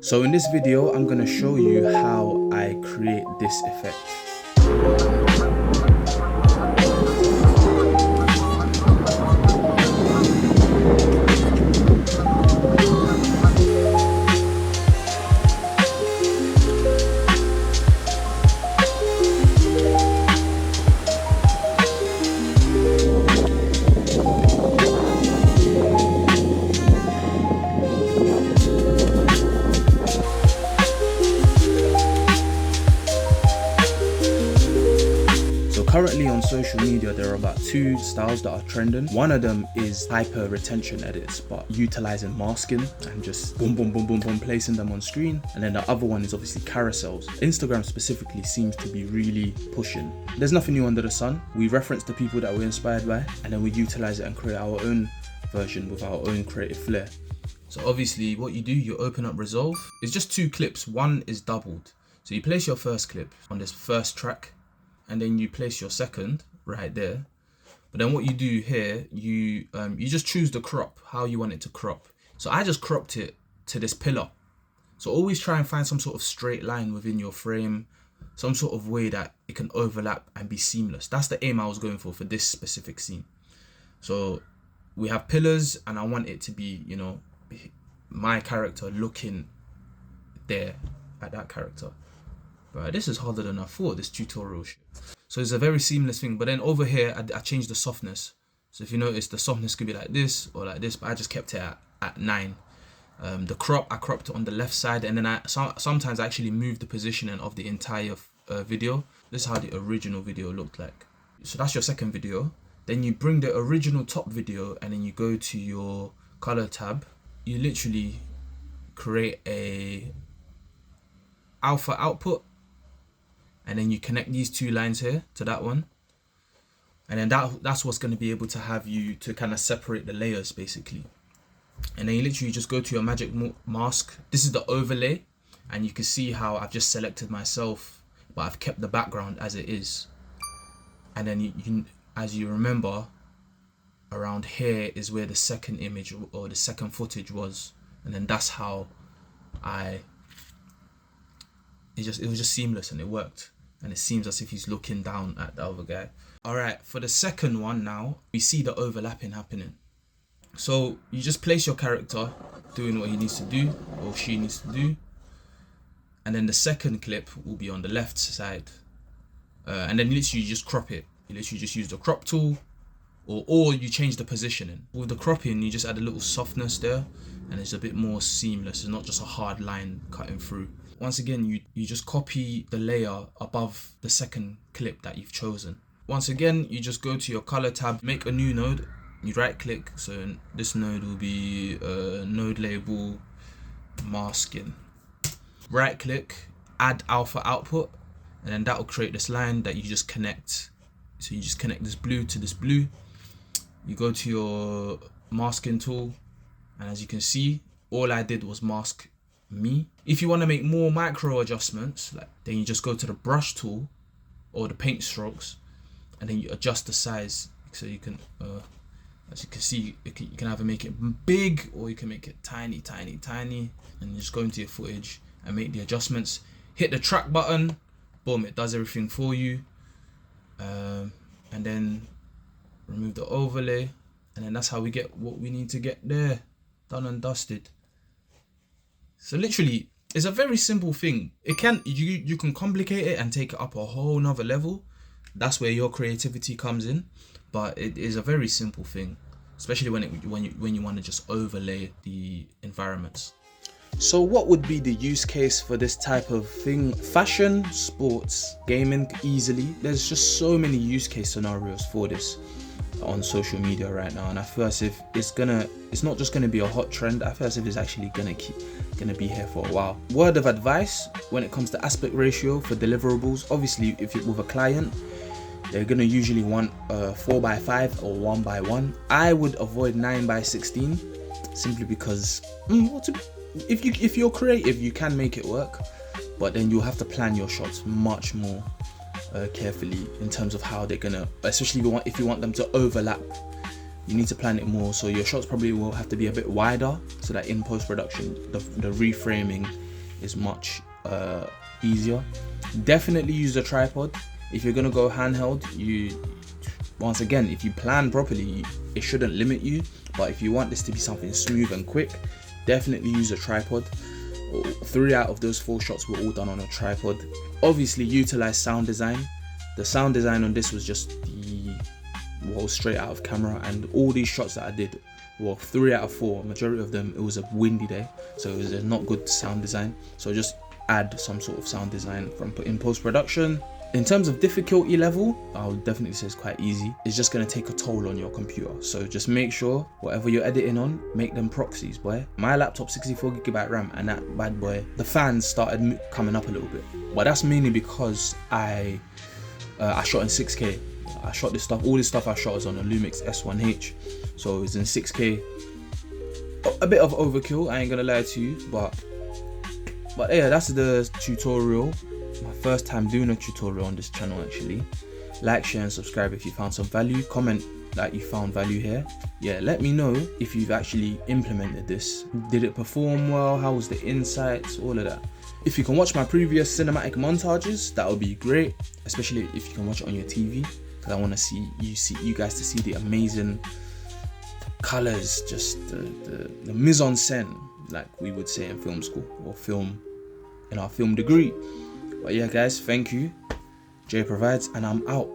So in this video, I'm gonna show you how I create this effect. Currently on social media, there are about two styles that are trending. One of them is hyper retention edits, but utilizing masking and just boom, boom, boom, boom, boom, placing them on screen. And then the other one is obviously carousels. Instagram specifically seems to be really pushing. There's nothing new under the sun. We reference the people that we're inspired by, and then we utilize it and create our own version with our own creative flair. So obviously what you do, you open up Resolve. It's just two clips. One is doubled. So you place your first clip on this first track, and then you place your second right there. But then what you do here, you just choose the crop, how you want it to crop. So I just cropped it to this pillar. So always try and find some sort of straight line within your frame, some sort of way that it can overlap and be seamless. That's the aim I was going for this specific scene. So we have pillars, and I want it to be, you know, my character looking there at that character. Right, this is harder than I thought, this tutorial shit. So it's a very seamless thing. But then over here, I changed the softness. So if you notice, the softness could be like this or like this, but I just kept it at 9. The crop, I cropped it on the left side, and then sometimes I actually moved the positioning of the entire video. This is how the original video looked like. So that's your second video. Then you bring the original top video, and then you go to your color tab. You literally create a alpha output, and then you connect these two lines here to that one, and then that's what's going to be able to have you to kind of separate the layers basically. And then you literally just go to your magic mask. This is the overlay, and you can see how I've just selected myself, but I've kept the background as it is. And then you as you remember, around here is where the second image or the second footage was, and then that's how it was just seamless, and it worked. And it seems as if he's looking down at the other guy. All right, for the second one now, we see the overlapping happening. So you just place your character doing what he needs to do, or she needs to do. And then the second clip will be on the left side. And then literally you just crop it. You literally just use the crop tool, or you change the positioning. With the cropping, you just add a little softness there, and it's a bit more seamless. It's not just a hard line cutting through. Once again, you just copy the layer above the second clip that you've chosen. Once again, you just go to your color tab, make a new node, you right click. So this node will be node label masking. Right click, add alpha output, and then that will create this line that you just connect. So you just connect this blue to this blue. You go to your masking tool, and as you can see, all I did was mask me. If you want to make more micro adjustments, then you just go to the brush tool or the paint strokes, and then you adjust the size. So you can, as you can see, you can either make it big or you can make it tiny, tiny, tiny. And you just go into your footage and make the adjustments. Hit the track button, boom, it does everything for you. And then remove the overlay, and then that's how we get what we need to get there, done and dusted. So literally, it's a very simple thing. You can complicate it and take it up a whole nother level. That's where your creativity comes in. But it is a very simple thing, especially when you want to just overlay the environments. So what would be the use case for this type of thing? Fashion, sports, gaming, easily. There's just so many use case scenarios for this on social media right now, and I feel as if it's not just gonna be a hot trend. I feel as if it's actually gonna be here for a while. Word of advice when it comes to aspect ratio for deliverables, obviously if you're with a client, they're gonna usually want 4:5 or 1:1. I would avoid 9:16 simply because if you're creative, you can make it work, but then you'll have to plan your shots much more carefully in terms of how they're gonna, especially if you want them to overlap. You need to plan it more, so your shots probably will have to be a bit wider, so that in post-production the reframing is much easier. Definitely use a tripod. If you're gonna go handheld, once again, if you plan properly, it shouldn't limit you. But if you want this to be something smooth and quick, definitely use a tripod. 3 out of those 4 shots were all done on a tripod. Obviously utilize sound design. The sound design on this was just straight out of camera, and all these shots that I did were 3 out of 4. Majority of them, it was a windy day, so it was not good sound design. So just add some sort of sound design in post-production. In terms of difficulty level, I'll definitely say it's quite easy. It's just gonna take a toll on your computer. So just make sure whatever you're editing on, make them proxies, boy. My laptop 64GB RAM, and that bad boy, the fans started coming up a little bit. But that's mainly because I shot in 6K. I shot this stuff, all this stuff I shot was on a Lumix S1H. So it's in 6K. A bit of overkill, I ain't gonna lie to you, but yeah, that's the tutorial. My first time doing a tutorial on this channel actually. Like, share and subscribe if you found some value. Comment that you found value here. Yeah, let me know if you've actually implemented this. Did it perform well? How was the insights? All of that. If you can watch my previous cinematic montages, that would be great, especially if you can watch it on your TV, because I want to see you guys to see the amazing colors, just the mise en scène, like we would say in film school or in our film degree. But yeah guys, thank you. Jay Provides, and I'm out.